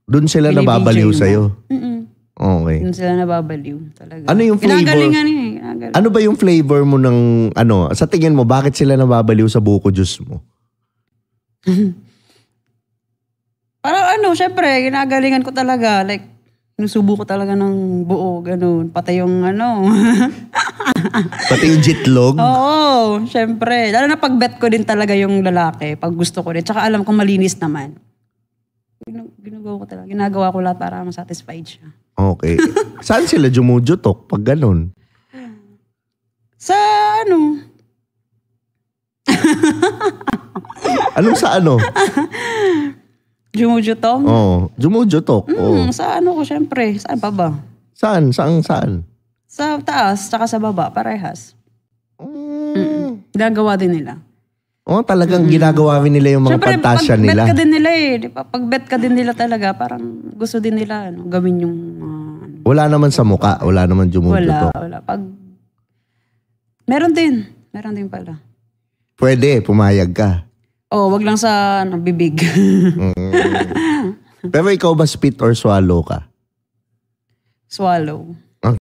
Doon sila nababaliw sa'yo? Okay. Doon sila nababaliw talaga. Ano yung flavor? Ginagalingan eh. Ano ba yung flavor mo ng ano? Sa tingin mo, bakit sila nababaliw sa buko juice mo? Parang syempre, ginagalingan ko talaga. Like, nusubo ko talaga ng buo, ganun. Pati yung Pati yung jitlog? Oo, syempre. Lalo na pag-bet ko din talaga yung lalaki. Pag gusto ko din. Tsaka alam ko malinis naman. Ginagawa ko lahat para masatisfied siya. Okay. Saan sila jumujutok pag ganun? Sa Anong sa ano? Jumujutok? Oo. Jumujutok. Sa ko syempre. Saan pa ba? Saan? Sa taas, tsaka sa baba. Parehas. Ginagawa din nila. Talagang ginagawa rin nila yung mga pantasya nila. Pag-bet ka din nila eh. Pag-bet ka din nila talaga, parang gusto din nila gawin yung... Wala naman sa muka. Wala naman jumujutok. Wala. Meron din pala. Pwede, pumayag ka. Wag lang sa bibig. Pero ikaw ba spit or swallow ka? Swallow.